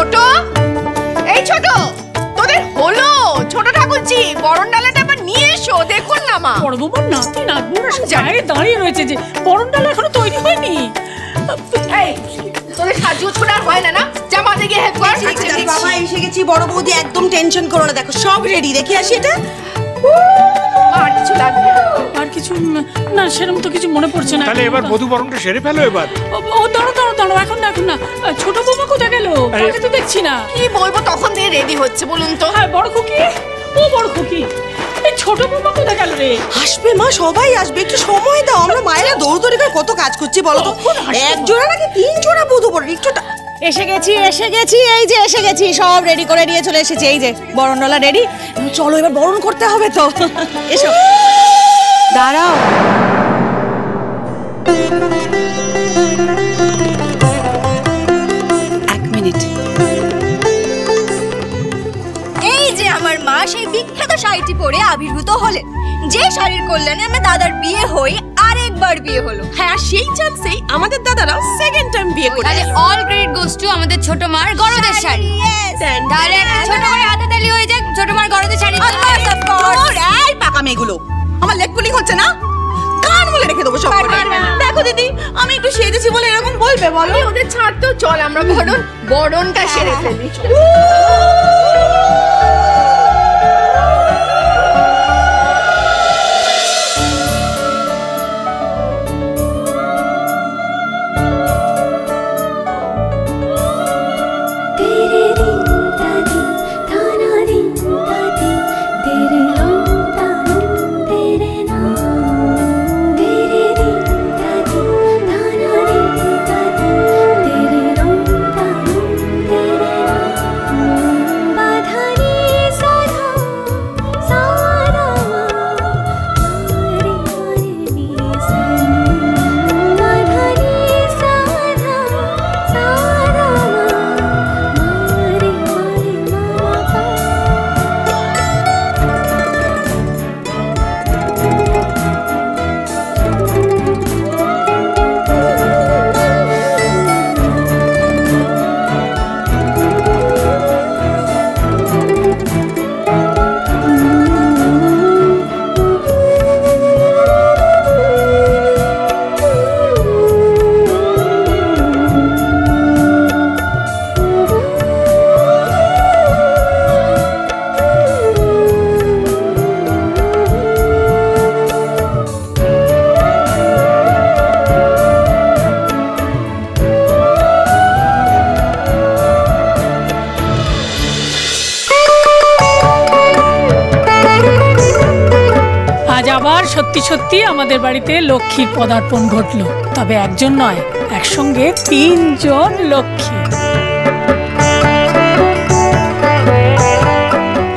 ছোট, এই ছোট, তোদের হলো ছোট ঠাকুরজি, বরণ ডালাটা আবার নিয়ে এসো। দেখুন না মা, বড় বৌমার নাতি নাতবুরা জায়গায় দাঁড়িয়ে রয়েছে যে বরণ ডালা এখনো তৈরি হয়নি। এই তোদের সাজুগুজ করে আর হয় না না? যা মা দেখে হেল্প কর। বাবা এসে গেছি বড় বৌদি, একদম টেনশন করো না, দেখো সব রেডি। দেখি আসি এটা। আর কিছু লাগবে? আর কিছু না, সেরকম তো কিছু মনে পড়ছে না। তাহলে এবার বধূ বরণটা সেরে ফেলো এবার। ও দাঁড়ো দাঁড়ো দাঁড়ো, এখন না এখন না। ছোট বৌমা কোথায় গেল? তাকে তো দেখছি না। কি বলবো, তখন দিয়ে রেডি হচ্ছে বলুন তো। হ্যাঁ বড় খুকি, ও বড় খুকি, এই ছোট বৌমা কোথায় গেল রে? আসবে মা, সবাই আসবে, একটু সময় দাও। আমরা মায়েরা দৌড়দৌড়ি করে কত কাজ করছি বলো তো। এক জোড়া নাকি 3 জোড়া বধূ বরণ, একটু এসে গেছি এসে গেছি, এই যে এসে গেছি, সব রেডি করে নিয়ে চলে এসেছি। এই যে বরণডলা রেডি, চলো এবার বরণ করতে হবে তো। এসো। দাঁড়াও, এক মিনিট। এই যে আমার মা সেই বিখ্যাত শাড়িটি পরে আবির্ভূত হলেন, যে শাড়ির কল্যাণে আমার দাদার বিয়ে হই আরেকবার বিয়ে হলো। হ্যাঁ, সেই চান্সেই আমাদের দাদারা সেকেন্ড টাইম বিয়ে করে। তাহলে অল ক্রেডিট গোস টু আমাদের ছোট মার গরদের শাড়ি। তাহলে একটা ছোট করে হাতে তালি হয়ে যাক ছোট মার গরদের শাড়ি। এই পাকা মেয়েগুলো, আমার লেগ পুলিং হচ্ছে না? কান বলে রেখে দেবো সব। দেখো দিদি, আমি একটু সেজেছি বলে এরকম বলবে বলো? ওদের ছাড় তো, চল আমরা বরণটা সেরে ফেলি। আবার সত্যি সত্যি আমাদের বাড়িতে লক্ষ্মীর পদার্পণ ঘটলো। তবে একজন নয়, একসঙ্গে 3 জন লক্ষ্মী।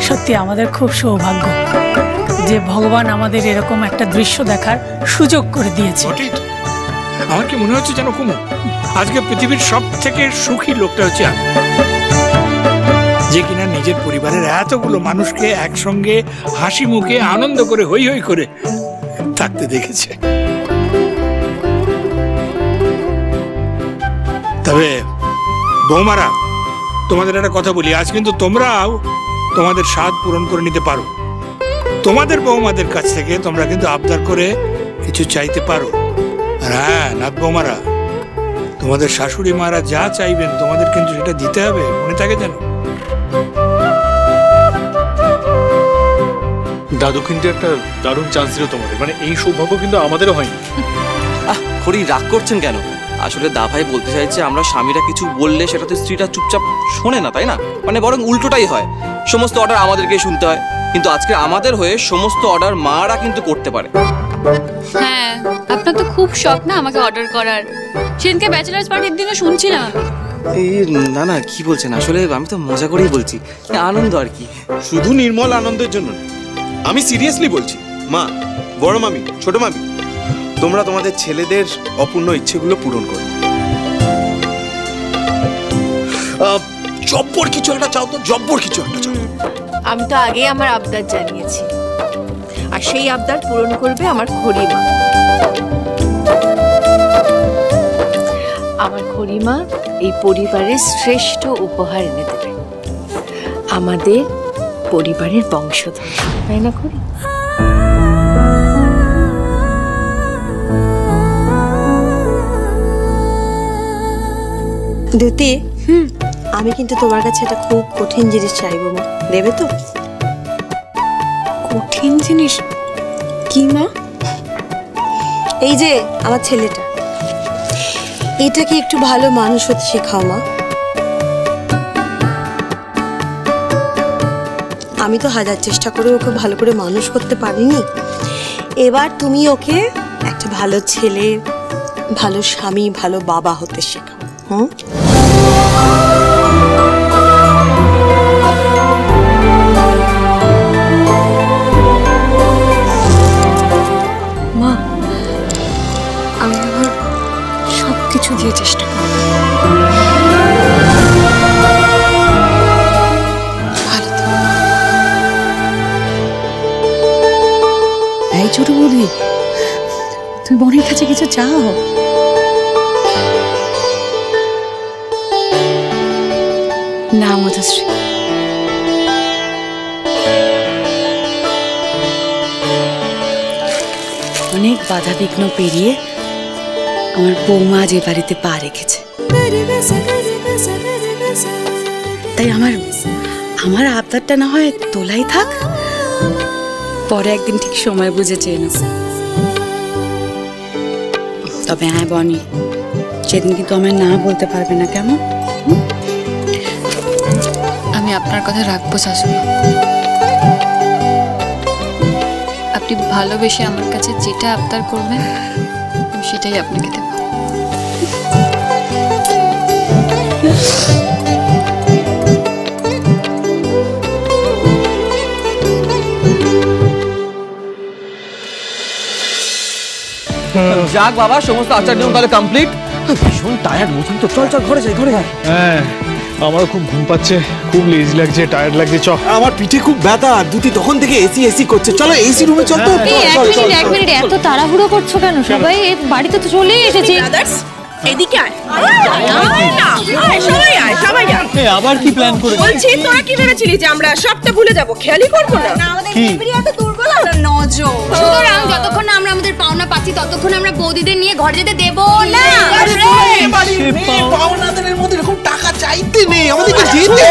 সত্যি আমাদের খুব সৌভাগ্য যে ভগবান আমাদের এরকম একটা দৃশ্য দেখার সুযোগ করে দিয়েছে। আমার কি মনে হচ্ছে যেন কুমু, আজকে পৃথিবীর সব থেকে সুখী লোকটা হচ্ছে আমি, যে কিনা নিজের পরিবারের এতগুলো মানুষকে একসঙ্গে হাসি মুখে আনন্দ করে হই হই করে থাকতে দেখেছে। তবে বৌমারা, তোমাদের একটা কথা বলি, আজ কিন্তু তোমরাও তোমাদের স্বাদ পূরণ করে নিতে পারো। তোমাদের বৌমাদের কাছ থেকে তোমরা কিন্তু আবদার করে কিছু চাইতে পারো। আর হ্যাঁ, নাত বৌমারা, তোমাদের শাশুড়ি মারা যা চাইবেন তোমাদের কিন্তু সেটা দিতে হবে, মনে থাকে যেন। দাদু কিন্তু একটা দারুণ চান্স দিল তোমাদের, মানে এই সৌভাগ্য কিন্তু আমাদেরও হয়নি। হরি রাগ করছেন কেন? আসলে দা ভাই বলতে চাইছে আমরা স্বামীরা কিছু বললে সেটা তো স্ত্রীটা চুপচাপ শোনে না, তাই না? মানে বরং উল্টোটাই হয়, সমস্ত অর্ডার আমাদেরকে শুনতে হয়। কিন্তু আজকে আমাদের হয়ে সমস্ত অর্ডার মারা কিন্তু করতে পারে। হ্যাঁ, আপনার তো খুব শখ না আমাকে অর্ডার করার। সেদিনকে ব্যাচেলার্স পার্টির দিনে শুনছিলাম। এই না না, কি বলছেন? আসলে আমি তো মজা করেই বলছি, আনন্দ আর কি। শুধু নির্মল আনন্দের জন্য, আমি সিরিয়াসলি বলছি। মা, বড় মামি, ছোট মামি, তোমরা তোমাদের ছেলেদের অপূর্ণ ইচ্ছেগুলো পূরণ করো। জব্বর কিছু একটা চাও তো, জব্বর কিছু একটা চাও। আমি তো আগে আমার আবদার জানিয়েছি, আর সেই আবদার পূরণ করবে আমার খড়িমা। আমার খড়িমা এই পরিবারের শ্রেষ্ঠ উপহার এনে দেবে, আমাদের পরিবারের বংশধর, তাই না খড়ি? দ্যুতি, আমি কিন্তু তোমার কাছে একটা খুব কঠিন জিনিস চাইবো মা, দেবে তো? কঠিন জিনিস কি মা? এই যে আমার ছেলেটা, এটাকে একটু ভালো মানুষ হতে শেখাও মা। আমি তো হাজার চেষ্টা করে ওকে ভালো করে মানুষ করতে পারিনি, এবার তুমি ওকে একটা ভালো ছেলে, ভালো স্বামী, ভালো বাবা হতে শেখাও। মা, আমি আমার সবকিছু দিয়ে চেষ্টা করব। এই ছোট বৌদি, তুমি বোনের কাছে কিছু চাও? না মধুশ্রী, অনেক বাধা বিঘ্ন পেরিয়ে আমার বৌমা যে বাড়িতে পা রেখেছে, তাই আমার আবদারটা না হয় তোলাই থাক, পরে একদিন ঠিক সময় বুঝে চেয়ে নেব। তবে হ্যাঁ বনি, সেদিন কিন্তু আমায় না বলতে পারবে না, কেমন? আমি আপনার কথা রাখবো শাশুড়ি। আপনি ভালোবেসে আমার কাছে যেটা আবদার করবেন আমি সেটাই আপনাকে দেব। যাক বাবা, সমস্ত আচার নিয়ম তাহলে কমপ্লিট। ভীষণ টায়ার্ড মতন তো, চল চল ঘরে যাই, ঘরে যাই। হ্যাঁ, আমারও খুব ঘুম পাচ্ছে, খুব লেজি লাগছে, টায়ার্ড লাগছে। চ, আমার পিঠে খুব ব্যথা, দুটি তখন থেকে এসি করছে। চলো এসি রুমে চল তো। এক মিনিট, এত তাড়াহুড়ো করছো কেন? সবাই বাড়িতে তো চলেই এসেছি। এদিকে আয়, সবাই আয়, সবাই আয়। আবার কি প্ল্যান করে? বলছি, তোরা কি ভেবেছিলি যে আমরা সবটা ভুলে যাবো, খেয়ালই করবো না? সুতরাং যতক্ষণ না আমরা আমাদের পাওনা পাচ্ছি ততক্ষণ আমরা বৌদিদের নিয়ে ঘরে যেতে দেবো না। পাওনাদের মধ্যে এরকম টাকা চাইতে নেই, আমাদেরকে যেতে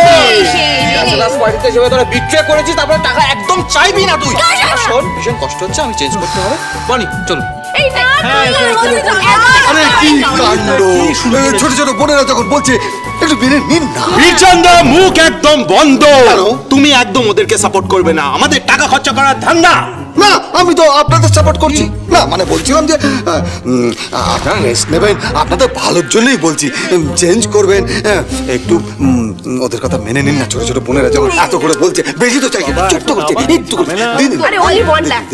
তোরা বিট্রে করেছিস, তারপরে টাকা একদম চাইবি না তুই। শোন, ভীষণ কষ্ট হচ্ছে, আমি চেঞ্জ করতে হবে। বনি চল। ছোট ছোট বোনেরা যখন বলছে একটু মেনে নিন না। বিচন্দা, মুখ একদম বন্ধ। তুমি একদম ওদেরকে সাপোর্ট করবে না, আমাদের টাকা খরচা করার ধান্দা। না, আমি তো আপনাদের সাপোর্ট করছি না, মানে বলছিলাম যে আপনারা রেস্ট নেবেন, আপনাদের ভালোর জন্যই বলছি। চেঞ্জ করবেন একটু, ওদের কথা মেনে নিন না। ছোট ছোট বোনেরা যখন এত করে বলছে, বেশি তো চাইছে, ছোট্ট করছে, একটু করছে। দিন আরে only 1 lakh।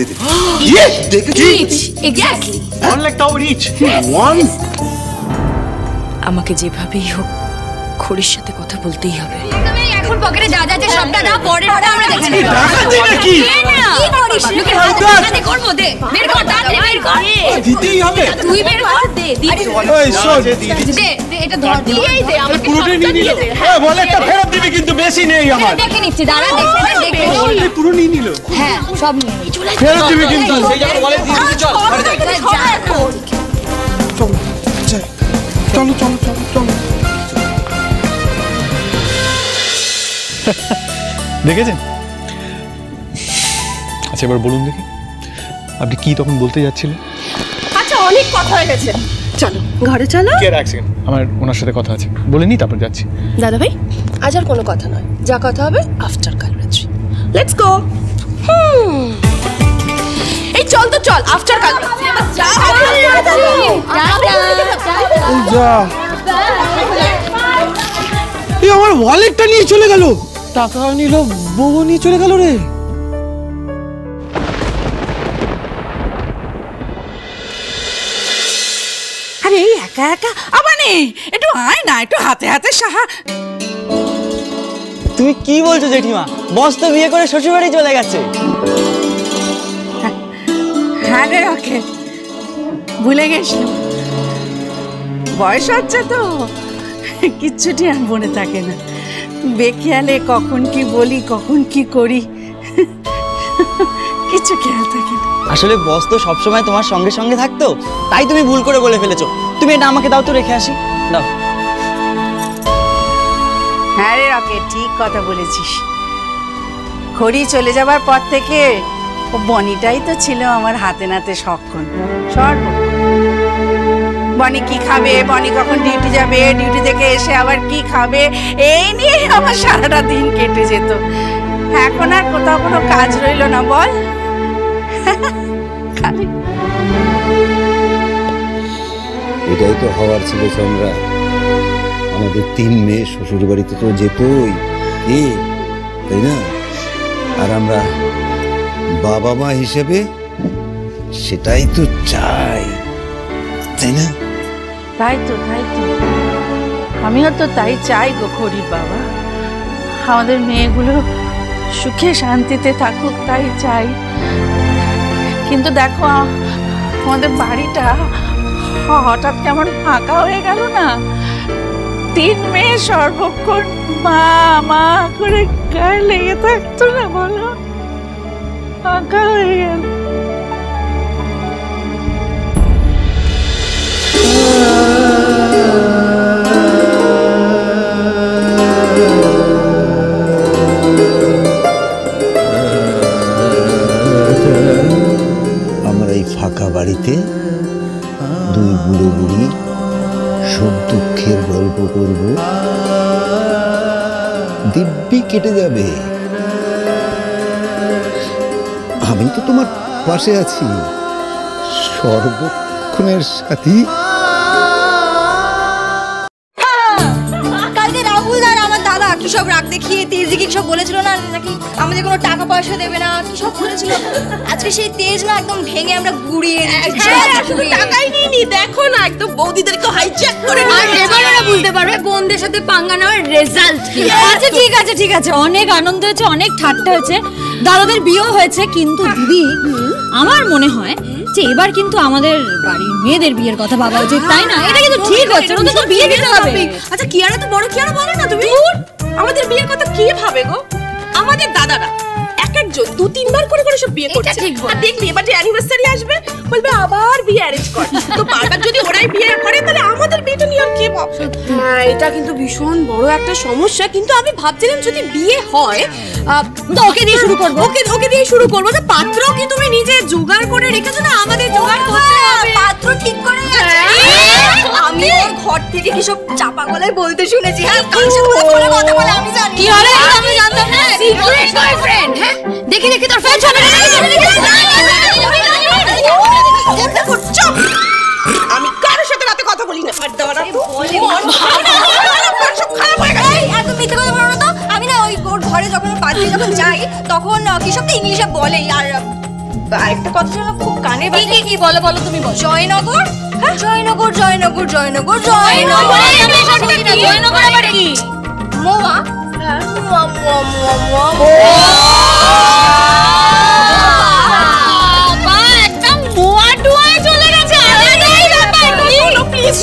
এক্স্যাক্টলি 1 লাখ টাও রিচ। আমাকে যেভাবেই হোক খড়ির সাথে কথা বলতেই হবে। এখন পকেটে যা যা আছে সবটা দাও, পরেরটা আমরা দেখে নেব। নাকি কি করিস? লোকে হাতে করবো, দে বের কর, তাড়াতাড়ি বের কর। দিতেই হবে। তুই বের কর, দে এই শোন, দে এটা ধর, দিয়েই দে আমাকে। পুরোটাই নিয়ে নিল। ওয়ালেটটা ফেরত দিবি, কিন্তু বেশি নেই আমার। দেখে নিচ্ছি, দাঁড়া, দেখে পুরো নিয়ে নিল। হ্যাঁ, সব নিয়ে নিই। ফেরত দিবি কিন্তু। সেই জায়গায় ওয়ালেট দিয়ে দিবি, চল ঘরে যাই। চলো চলো চলো চলো। দেখেছেন? আচ্ছা, এবার বলুন দেখি, আপনি কি তখন বলতে যাচ্ছিলেন? আচ্ছা, অনেক কথা হয়ে গেছে, চলো ঘরে চলো। কে, এক সেকেন্ড, আমার ওনার সাথে কথা আছে, বলে নি তারপর যাচ্ছি। দাদা ভাই, আজ আর কোনো কথা নয়, যা কথা হবে আফটার কালরাত্রি। Let's go. এই চল তো, চল আফটার কালরাত্রি। এই আমার ওয়ালেটটা নিয়ে চলে গেল, টাকা নিল, বউ নিয়ে চলে গেল রে। আরে একা একা আবানে, একটু আয় না, একটু হাতে হাতে সাহা। তুমি কি বলছো জেঠিমা? বস তো বিয়ে করে শ্বশুরবাড়ি চলে গেছে। হ্যাঁ রে, ওকে ভুলে গেছিলাম। বয়স হচ্ছে তো কিচ্ছুটি আর মনে থাকে না, বেখেয়ালে কখন কি বলি কখন কি করি কিছু খেয়াল থাকে না। আসলে বস তো সবসময় তোমার সঙ্গে সঙ্গে থাকতো, তাই তুমি ভুল করে বলে ফেলেছো। তুমি এটা আমাকে দাও তো, রেখে আসি, দাও। হ্যাঁ রে রকেট, ঠিক কথা বলেছিস। খড়ি চলে যাবার পর থেকে ও বনিটাই তো ছিল আমার হাতে নাতে সক্ষণ সর্বক্ষণ। বনি কি খাবে, বনি কখন ডিউটি যাবে, ডিউটি থেকে এসে আবার কি খাবে, এই নিয়ে আমার সারাটা দিন কেটে যেত। এখন আর কোথাও কোনো কাজ রইল না বল। এটাই তো হওয়ার ছিল চন্দ্রা। আমাদের 3 মেয়ে শ্বশুর বাড়িতে তো যেতই, তাই না? আর আমরা বাবা মা হিসেবে সেটাই তো চাই, তাই না? তাই তো আমিও তো তাই চাই গো খড়ির বাবা, আমাদের মেয়েগুলো সুখে শান্তিতে থাকুক, তাই চাই। কিন্তু দেখো আমাদের বাড়িটা হঠাৎ কেমন ফাঁকা হয়ে গেল না। 3 মেয়ে সর্বক্ষণ মা মা করে গায়ে লেগে থাকতো না, বলো, ফাঁকা হয়ে গেল। আমরা এই ফাঁকা বাড়িতে 2 বুড়ো বুড়ি সুখ দুঃখের গল্প করব, দিব্যি কেটে যাবে। আমি তো তোমার পাশে আছি, সর্বক্ষণের সাথী। কালকে রাহুল আর আমার দাদা কি সব রাগ দেখিয়ে তেজকে কি সব বলেছিল না, নাকি আমাদের কোনো টাকা পয়সা দেবে না, কি সব বলেছিল। আজকে সেই তেজ না একদম ভেঙে আমরা গুড়িয়ে টাকাই নিইনি, দেখো না একদম বৌদিদেরকে হাইজ্যাক করে। আর এবার ওরা বুঝতে পারবে বোনদের সাথে পাঙ্গা নেওয়ার রেজাল্ট কি। আচ্ছা ঠিক আছে, অনেক আনন্দ হয়েছে, অনেক ঠাট্টা হয়েছে, দাদাদের বিয়েও হয়েছে, কিন্তু দিদি আমার মনে হয় যে এবার কিন্তু আমাদের বাড়ির মেয়েদের বিয়ের কথা ভাবা উচিত, তাই না? এটা কিন্তু ঠিক হচ্ছে, ওদের তো বিয়ে দিতে হবে। আচ্ছা কিয়ারা তো বড়, কিয়ারা বলো না তুমি, আমাদের বিয়ের কথা কি ভাবে গো? আমাদের দাদারা একজন 2-3 বার করে সব বিয়ে করছে। আর দেখলি এবার যে অ্যানিভার্সারি আসবে বলবে আবার বিয়ে অ্যারেঞ্জ কর। তো বারবার যদি ওরাই বিয়ে করে তাহলে আমাদের বিয়েটা নিয়ে আর কি ভাবছে? হ্যাঁ, এটা কিন্তু ভীষণ বড় একটা সমস্যা। কিন্তু আমি ভাবছিলাম যদি বিয়ে হয় তো ওকে দিয়ে শুরু করব, ওকে দিয়ে শুরু করব। তো পাত্র কি তুমি নিজে জোগাড় করে রেখেছো না? আমাদের জোগাড় করতে হবে। পাত্র ঠিক করে আছে। আমি ওর ঘর থেকে কি সব চাপা গলায় বলতে শুনেছি। হ্যাঁ, কার সাথে ফোনে কথা বলে আমি জানি। কি হলো? আমি জানতাম না। Secret boyfriend. হ্যাঁ, দেখি তোর ফোন ছবি। আমি কারোর সাথে রাতে কথা বলি না। আমি না ওই ওর ঘরে যখন পাত্রে যখন যাই তখন কি সব ইংলিশে বলে। আর একটা কথা শুনো, খুব কানে বাজে। কি বলো তুমি বলো। জয়নগর, জয়নগর জয়নগর জয়নগর জয়নগর। জয়নগর আবার কি? মোয়া মোয়া মোয়া মোয়া মোয়া।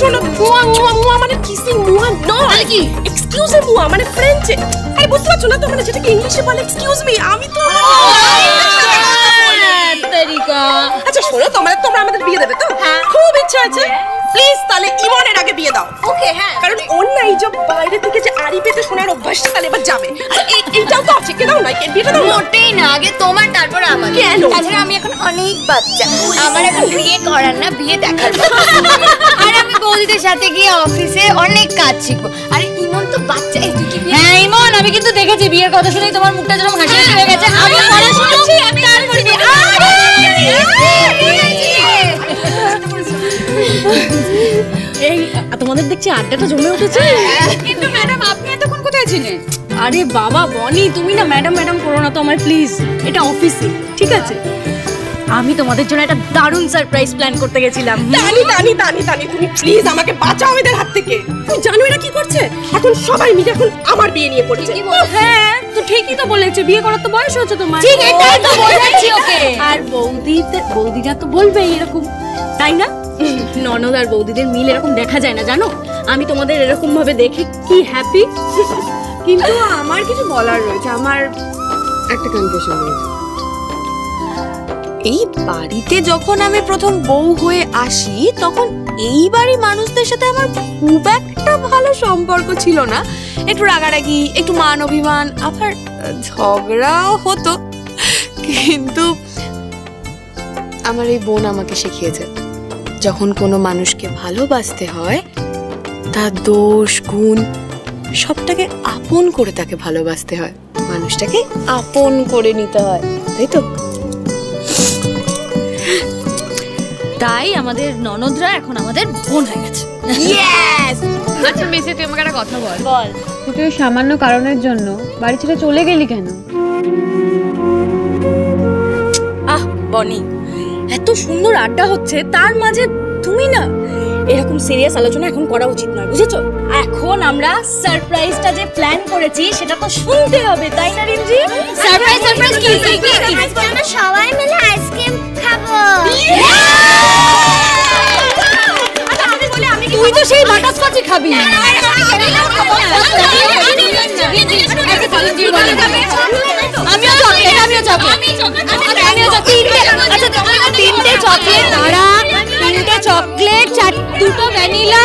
শোনো, মুয়া মুয়া মুয়া মানে কিসিং, মুয়া নয়। কি এক্সকিউজ মি? মুয়া মানে ফ্রেঞ্চে। আরে বুঝতে পারছো না তো, মানে যেটাকে ইংলিশে বলে এক্সকিউজ মি। আমি তো তরিকা। আচ্ছা শোনো, তোমরা আমাদের বিয়ে দেবে তো? হ্যাঁ, খুব ইচ্ছা আছে। প্লিজ তাহলে ইমনের আগে বিয়ে দাও। ওকে, হ্যাঁ, কারণ ওর না এই যে বাইরে থেকে যে আড়ি পেতে শোনার অভ্যাসটা তাহলে এবার যাবে। আর এইটাও তো আছে, কে দাও না, বিয়েটা দাও। মোটেই না, আগে তোমার তারপর আমার। কেন? তাছাড়া আমি এখন অনেক বাচ্চা, আমার এখন বিয়ে করার না, বিয়ে দেখার। আর আমি বৌদিদের সাথে গিয়ে অফিসে অনেক কাজ শিখবো। আর ইমন তো বাচ্চা। হ্যাঁ ইমন, আমি কিন্তু দেখেছি বিয়ের কথা শুনেই তোমার মুখটা যেরকম হাসি হাসি হয়ে গেছে। আমি পড়াশোনা করছি, আমি তারপর বিয়ে। এই তোমাদের দেখছি আড্ডাটা জমে উঠেছে। কিন্তু ম্যাডাম আপনি এতক্ষণ কোথায় ছিলেন? আরে বাবা বনি, তুমি না ম্যাডাম ম্যাডাম করো না তো আমার, প্লিজ। এটা অফিসে, ঠিক আছে? আমি তোমাদের জন্য একটা দারুণ সারপ্রাইজ প্ল্যান করতে গেছিলাম। তানি তুমি প্লিজ আমাকে বাঁচাও এদের হাত থেকে। তুমি জানো এরা কি করছে? এখন সবাই মিলে এখন আমার বিয়ে নিয়ে পড়েছে। হ্যাঁ, তো ঠিকই তো বলেছে, বিয়ে করার তো বয়স হচ্ছে তোমার। ঠিক, এটাই তো বোঝাচ্ছি ওকে। আর বৌদিরা তো বলবেই এরকম, তাই না? ননদ আর বৌদিদের মিল এরকম দেখা যায় না জানো। আমি তোমাদের এরকম ভাবে দেখে কি হ্যাপি। কিন্তু আমার কিছু বলার রয়েছে, আমার একটা কনফিউশন রয়েছে। এই বাড়িতে যখন আমি প্রথম বউ হয়ে আসি তখন এই বাড়ির মানুষদের সাথে আমার খুব একটা ভালো সম্পর্ক ছিল না। একটু রাগারাগি, একটু মান অভিমান, আবার ঝগড়াও হতো। কিন্তু আমার এই বোন আমাকে শিখিয়েছে যখন কোনো মানুষকে ভালোবাসতে হয় তার দোষ গুণ সবটাকে আপন করে তাকে ভালোবাসতে হয়, মানুষটাকে আপন করে নিতে হয়, তাই তো? তাই আমাদের ননদরা এখন আমাদের বোন হয়ে গেছে। ইয়েস। আচ্ছা মেসে, তুই আমাকে একটা কথা বল। বল। তুই ওই সামান্য কারণের জন্য বাড়ি ছেড়ে চলে গেলি কেন? আহ বনি, এত সুন্দর আড্ডা হচ্ছে তার মাঝে তুমি না এরকম সিরিয়াস আলোচনা এখন করা উচিত নয়, বুঝেছো? এখন আমরা সারপ্রাইজটা যে প্ল্যান করেছি সেটা তো শুনতে হবে, তাই না রিমজি? সারপ্রাইজ কি? আমরা সবাই মিলে আইসক্রিম খাবো। তুই তো সেই বাটারস্কচই খাবি। আমিও তিনটে চকলেট, দুটো ভ্যানিলা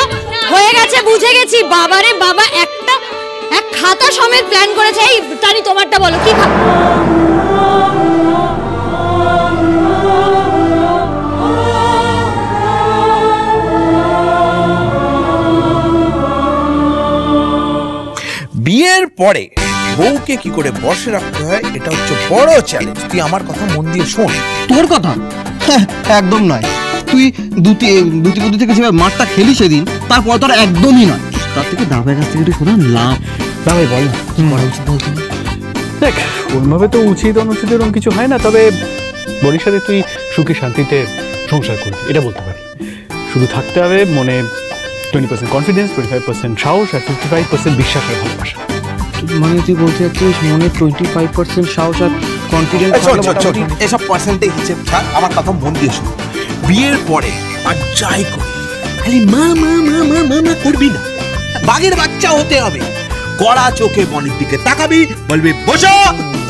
হয়ে গেছে, বুঝে গেছি। বাবারে বাবা, এক খাতা সমেত প্ল্যান করেছে। এই টানি, তোমারটা বলো কি খাবো? বিয়ের পরে বউকে কি করে বসে রাখতে হয় এটা হচ্ছে বড় চ্যালেঞ্জ। তুই আমার কথা মন দিয়ে শোন। তোর কথা একদম নয়। তুই দুটি থেকে যেভাবে মাঠটা খেলি সেদিন, তারপর তোর একদমই নয়। তার থেকে দাবাই কাছ থেকে শোনা লাভ। দাবাই বল না কি করা উচিত বলতে। দেখ, ওইভাবে তো উচিত অনুচিত এরকম কিছু হয় না, তবে বনির সাথে তুই সুখে শান্তিতে সংসার করবি এটা বলতে পারি। শুধু থাকতে হবে মনে 20% কনফিডেন্স, 25% সাহস আর 55% বিশ্বাস আর ভালোবাসা। মানে তুই বলতে চাচ্ছিস মনে 25% সাহস আর কনফিডেন্স? এসব পার্সেন্টেজ হিসেব ছাড়, আমার কথা মন দিয়ে শোন। বিয়ের পরে আর যাই করি খালি মা মা মা মা মা মা করবি না, বাঘের বাচ্চা হতে হবে। কড়া চোখে বনির দিকে তাকাবি, বলবি বসো,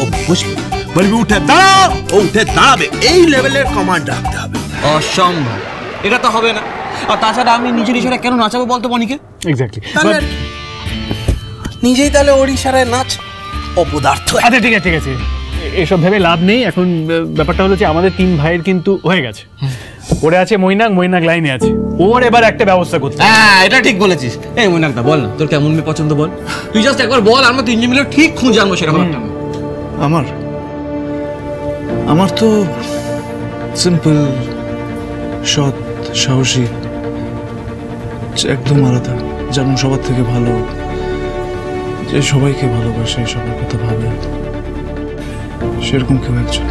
ও বসবে। বলবি উঠে দাঁড়াও, ও উঠে দাঁড়াবে। এই লেভেলের কমান্ড রাখতে হবে। অসম্ভব, এটা তো হবে না। আর তাছাড়া আমি নিজের ইশারা কেন নাচাবো বলতো বনিকে? এক্স্যাক্টলি। নিজেই তাহলে ওর ইশারায় নাচ, অপদার্থ। আচ্ছা ঠিক আছে, এসব ভেবে লাভ নেই। এখন ব্যাপারটা হলো যে আমাদের 3 ভাইয়ের কিন্তু হয়ে গেছে। ওরে আছে মৈনাক লাইনে আছে, ওর এবার একটা ব্যবস্থা করতে। হ্যাঁ, এটা ঠিক বলেছিস। এই মৈনাকদা বল না, তোর কেমন মেয়ে পছন্দ বল। তুই জাস্ট একবার বল, আমরা 3 জন মিলে ঠিক খুঁজে আনবো সেরকম একটা। আমার তো সিম্পল, সৎ, সাহসী, একদম আলাদা, যেমন সবার থেকে ভালো, যে সবাইকে ভালোবাসে, সবার কথা ভাবে, সেরকম কেউ একজন।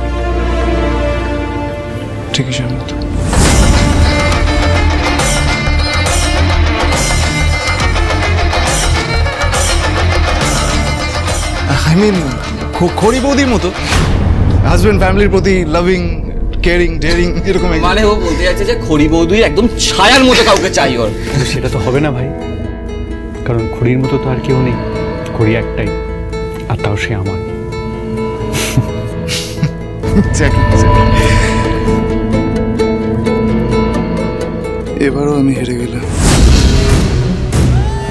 ঠিকই সে মতো। আই মিন খড়ি বৌদির মতো, হাজবেন্ড ফ্যামিলির প্রতি লাভিং, কেয়ারিং, ডেয়ারিং, এরকম। মানে ও বলতে যাচ্ছে যে খড়ি বৌদির একদম ছায়ার মতো কাউকে চাই ওর। সেটা তো হবে না ভাই, কারণ খড়ির মতো তো আর কেউ নেই। খড়ি একটাই, আর তাও সে আমার। এবারও আমি হেরে গেলাম।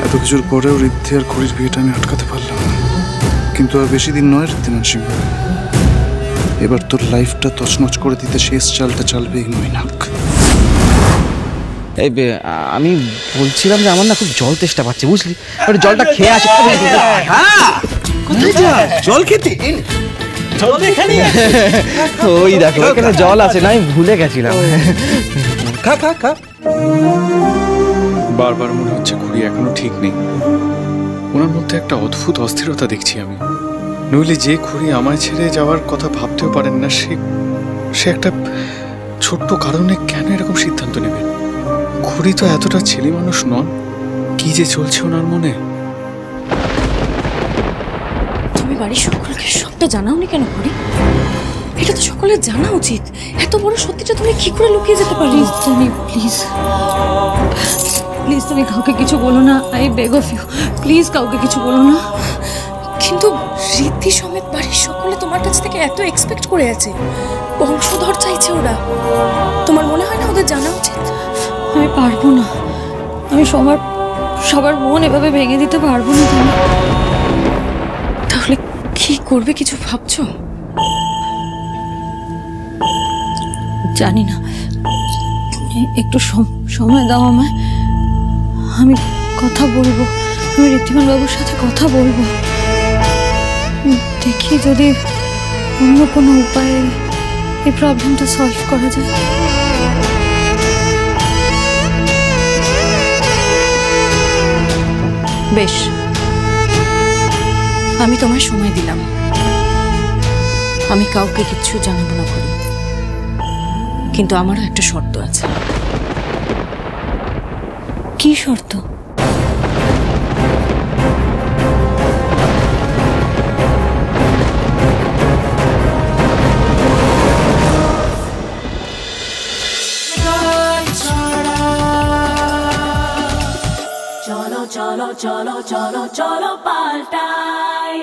এত কিছুর পরেও ঋদ্ধি আর খড়ির বিয়েটা আমি আটকাতে পারলাম না। কিন্তু আর বেশি দিন নয় ঋদ্ধিমান সিংহ, এবার তোর লাইফটা তছনছ করে দিতে শেষ চালটা চালবে এই মৈনাক। এই আমি বলছিলাম যে আমার না খুব জল তেষ্টা পাচ্ছে, বুঝলি? জলটা খেয়ে আসে। জল খেতে ওই দেখো এখানে জল আছে, না আমি ভুলে গেছিলাম। খা খা খা। বারবার মনে হচ্ছে খুড়ি এখনো ঠিক নেই। ওনার মধ্যে একটা অদ্ভুত অস্থিরতা দেখছি আমি। নইলে যে খুড়ি আমায় ছেড়ে যাওয়ার কথা ভাবতেও পারেন না, সে একটা ছোট্ট কারণে কেন এরকম সিদ্ধান্ত নেবেন? খুড়ি তো এতটা ছেলে মানুষ নন। কি যে চলছে ওনার মনে। তুমি বাড়ির সকলকে সবটা জানাওনি কেন খুড়ি? এটা তো সকলের জানা উচিত। এত বড় সত্যিটা তুমি কি করে লুকিয়ে যেতে পারো? প্লিজ প্লিজ তুমি কাউকে কিছু বলো না, I beg of you, please কাউকে কিছু বলো না। কিন্তু ঋদ্ধি সমেত বাড়ির সকলে তোমার কাছ থেকে এত এক্সপেক্ট করে আছে, বংশধর চাইছে ওরা। তোমার মনে হয় না ওদের জানা উচিত? আমি পারবো না, আমি সবার মন এভাবে ভেঙে দিতে পারবো না। তাহলে কি করবে, কিছু ভাবছো? জানি না, একটু সময় দাও আমায়, আমি কথা বলবো, আমি ঋদ্ধিমান বাবুর সাথে কথা বলবো, দেখি যদি অন্য কোনো উপায়ে এই প্রবলেমটা সলভ করা যায়। বেশ, আমি তোমায় সময় দিলাম, আমি কাউকে কিচ্ছু জানাবো না করি, কিন্তু আমারও একটা শর্ত আছে। কি শর্ত? চলো চলো চলো চলো চলো পাল্টাই।